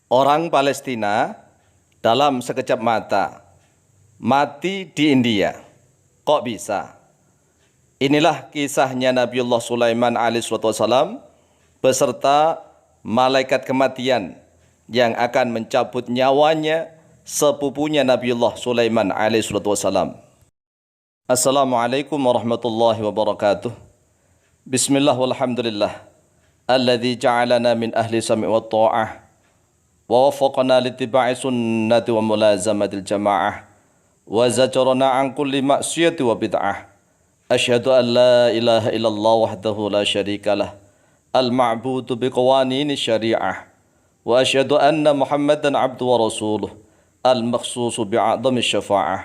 Orang Palestina dalam sekejap mata mati di India. Kok bisa? Inilah kisahnya Nabiullah Sulaiman alaihissalam beserta malaikat kematian yang akan mencabut nyawanya sepupunya Nabiullah Sulaiman alaihissalam. Assalamualaikum warahmatullahi wabarakatuh. Bismillah walhamdulillah. Alladzi ja'alana min ahli sam'i wa ta'ah. ووفقنا لاتباع سنة وملازمة الجماعة وزجرنا عن كل معصية وبدعة أشهد أن لا إله إلا الله وحده لا شريك له المعبود بقوانين الشريعة وأشهد أن محمدا عبده ورسوله المخصوص بأعظم الشفاعة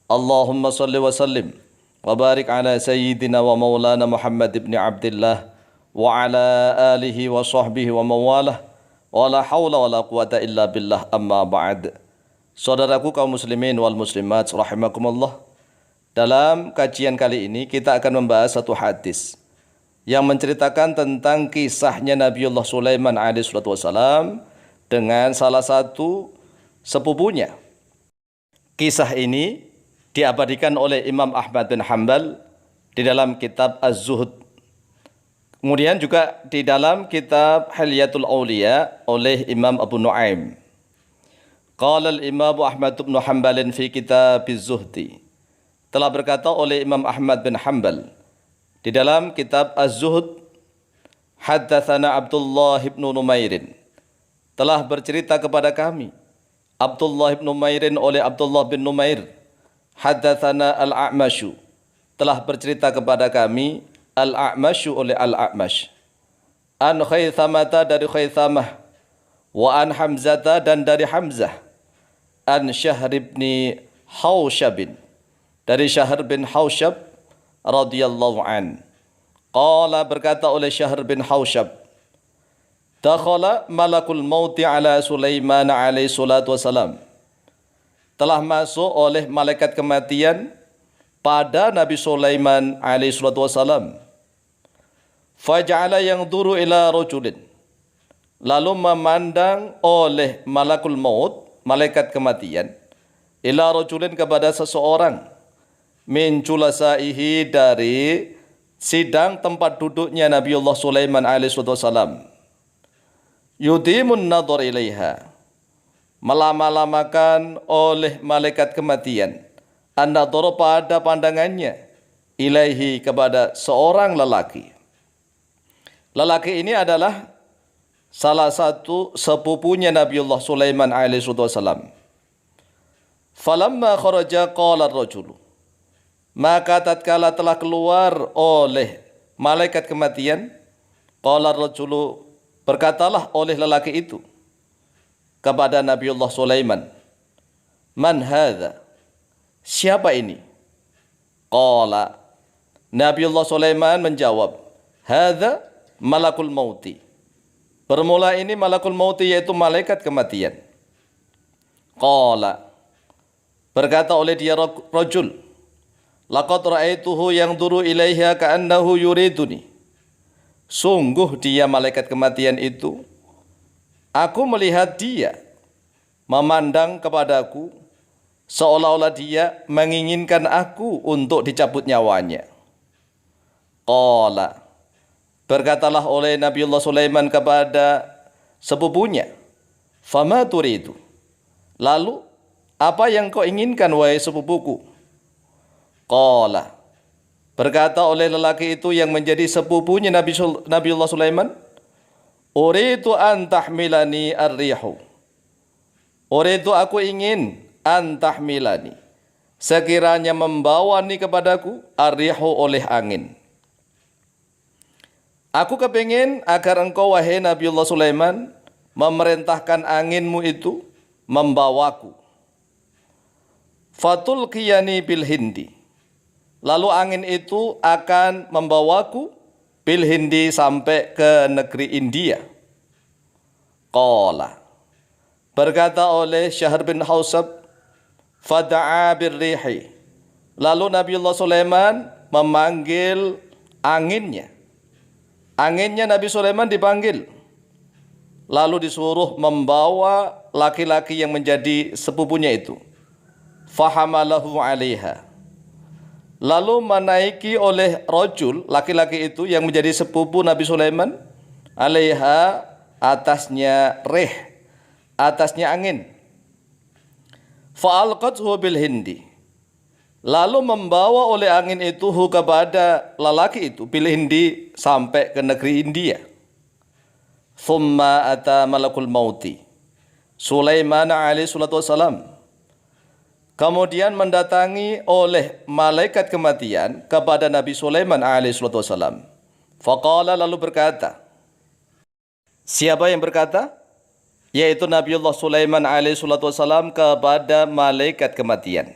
اللهم صل وسلم وبارك على سيدنا ومولانا محمد بن عبد الله وعلى آله وصحبه ومن والاه wala haula wala quwata illa billah amma ba'd. Saudaraku kaum muslimin wal muslimat rahimakumullah. Dalam kajian kali ini kita akan membahas satu hadis yang menceritakan tentang kisahnya Nabiullah Sulaiman alaihissalam dengan salah satu sepupunya. Kisah ini diabadikan oleh Imam Ahmad bin Hanbal di dalam kitab Az-Zuhd. Kemudian juga di dalam kitab Hilyatul Auliya oleh Imam Abu Nuaim. Qala al-Imam Ahmad bin Hanbal fi kitab Az-Zuhdi. Telah berkata oleh Imam Ahmad bin Hanbal di dalam kitab Az-Zuhd, haddatsana Abdullah bin Numairin. Telah bercerita kepada kami Abdullah bin Numairin oleh Abdullah bin Numair. Haddatsana Al-A'masyu. Telah bercerita kepada kami Al-A'masyu oleh Al-A'mash. An Khaythamata dari Khaythamah. Wa an Hamzata dan dari Hamzah. An Syahr bin Hausyab dari Syahr bin Hausyab radhiyallahu an. Qala berkata oleh Syahr bin Hausyab, dakhala malakul mauti ala Sulaiman alaihi salatu wasalam. Telah masuk oleh malaikat kematian pada Nabi Sulaiman alaihi salatu wasalam. Faja'ala yanzuru ila rajulin. Lalu memandang oleh malakul maut, malaikat kematian, ila rajulin kepada seseorang, min julasaihi dari sidang tempat duduknya Nabiullah Sulaiman alaihi salatu wasalam. Yudimun nadhar ilaiha. Melama-lamakan oleh malaikat kematian an-nadhar pada pandangannya ilaihi kepada seorang lelaki. Lelaki ini adalah salah satu sepupunya Nabiullah Sulaiman alaihissalam. Falamma kharaja qala ar-rajulu. Maka tatkala telah keluar oleh malaikat kematian, qala ar-rajulu, berkatalah oleh lelaki itu kepada Nabiullah Sulaiman, man hadza? Siapa ini? Qala, Nabiullah Sulaiman menjawab, hadza malakul mauti. Bermula ini malakul mauti yaitu malaikat kematian. Qala, berkata oleh dia rajul, laqad ra'aituhu yanzuru ilaiha ka'annahu yuriduni. Sungguh dia malaikat kematian itu, aku melihat dia memandang kepadaku seolah-olah dia menginginkan aku untuk dicabut nyawanya. Qala, berkatalah oleh Nabiullah Sulaiman kepada sepupunya, fama turidu. Lalu, apa yang kau inginkan wahai sepupuku? Qala, berkata oleh lelaki itu yang menjadi sepupunya Nabiullah Sulaiman, uridu an tahmilani ar-rihu. Uridu, aku ingin an tahmilani, sekiranya membawani kepadaku ar-rihu oleh angin. Aku kepingin agar engkau wahai Nabiullah Sulaiman memerintahkan anginmu itu membawaku. Fatul qiyani bil hindi. Lalu angin itu akan membawaku bil hindi sampai ke negeri India. Qala, berkata oleh Syahr bin Hausyab, fada'a birrihi. Lalu Nabiullah Sulaiman memanggil anginnya. Anginnya Nabi Sulaiman dipanggil. lalu disuruh membawa laki-laki yang menjadi sepupunya itu. Fahamalahu 'alaiha. Lalu menaiki oleh rajul, laki-laki itu yang menjadi sepupu Nabi Sulaiman, 'alaiha, atasnya rih, atasnya angin. Fa'alqathu bil hindi. Lalu membawa oleh angin itu kepada lelaki itu bil hindi sampai ke negeri India. Thumma ata malakul mauti Sulaiman alaihi salatu wassalam. Kemudian mendatangi oleh malaikat kematian kepada Nabi Sulaiman alaihi salatu wassalam. Faqala, lalu berkata. Siapa yang berkata? Yaitu Nabiullah Sulaiman alaihi salatu wassalam kepada malaikat kematian.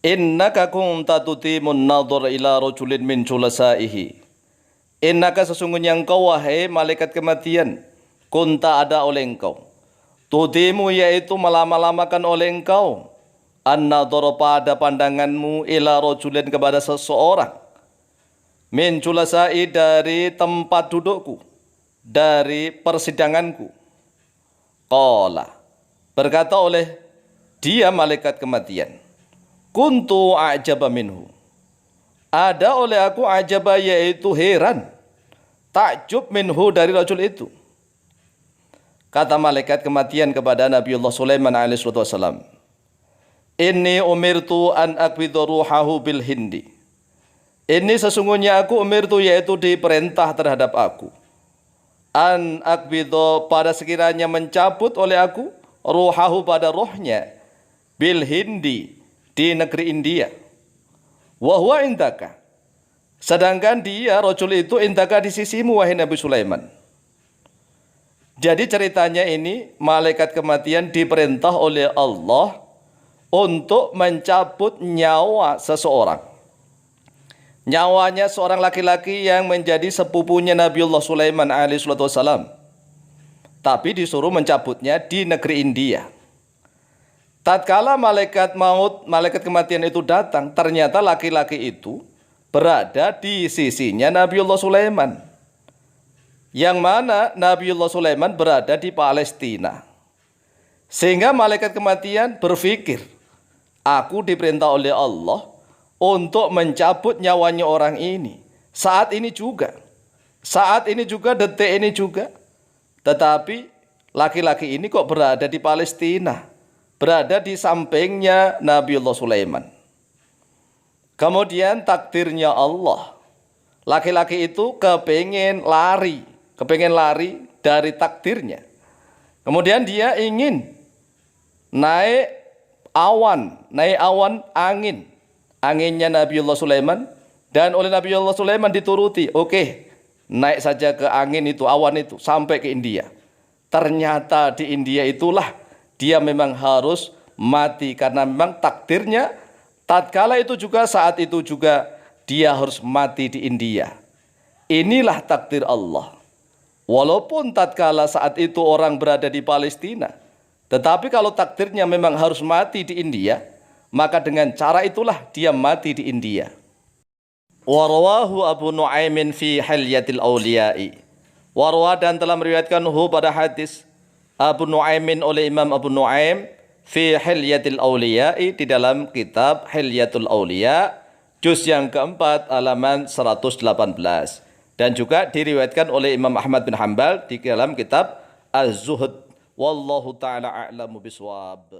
Innaka kunta tutimun nadhar ila rajulin min julasaihi. Innaka, sesungguhnya engkau wahai malaikat kematian, kunta ada oleh engkau. Tutimu, yaitu melama-lamakan oleh engkau, an-nadhar pada pandanganmu, ila rajulin kepada seseorang, min julasai dari tempat dudukku, dari persidanganku. Qala, berkata oleh dia malaikat kematian, kuntu a'jaba minhu. Ada oleh aku ajaba, yaitu heran, takjub, minhu, dari rajul itu. Kata malaikat kematian kepada Nabiullah Sulaiman alaihi wasallam, inni umirtu an aqbidha ruhahu bil hindi. Ini sesungguhnya aku umirtu, yaitu diperintah terhadap aku, an aqbidha, pada sekiranya mencabut oleh aku, ruhahu, pada rohnya, bil hindi, di negeri India. Wa huwa indaka, sedangkan dia rajul itu indaka, di sisimu wahai Nabi Sulaiman. Jadi ceritanya ini malaikat kematian diperintah oleh Allah untuk mencabut nyawa seseorang. Nyawanya seorang laki-laki yang menjadi sepupunya Nabiullah Sulaiman alaihi wasallam. Tapi disuruh mencabutnya di negeri India. Tatkala malaikat maut, malaikat kematian itu datang, ternyata laki-laki itu berada di sisinya Nabiullah Sulaiman. Yang mana Nabiullah Sulaiman berada di Palestina. Sehingga malaikat kematian berpikir, aku diperintah oleh Allah untuk mencabut nyawanya orang ini. Saat ini juga, detik ini juga. Tetapi laki-laki ini kok berada di Palestina, berada di sampingnya Nabiullah Sulaiman. Kemudian takdirnya Allah, laki-laki itu kepengen lari dari takdirnya. Kemudian dia ingin naik awan anginnya Nabiullah Sulaiman, dan oleh Nabiullah Sulaiman dituruti. Oke, naik saja ke angin itu, awan itu, sampai ke India. Ternyata di India itulah dia memang harus mati, karena memang takdirnya tatkala itu juga, saat itu juga dia harus mati di India. Inilah takdir Allah. Walaupun tatkala saat itu orang berada di Palestina, tetapi kalau takdirnya memang harus mati di India, maka dengan cara itulah dia mati di India. Warwahu Abu Nu'aimin fi Hilyatil Awliya'i. Warwa, dan telah meriwayatkan pada hadis Abu Nu'aimin oleh Imam Abu Nu'aim fi Hilyatil Awliya'i, di dalam kitab Hilyatul Awliya, juz yang keempat, halaman 118. Dan juga diriwayatkan oleh Imam Ahmad bin Hanbal di dalam kitab Az-Zuhud. Wallahu ta'ala a'lamu biswab.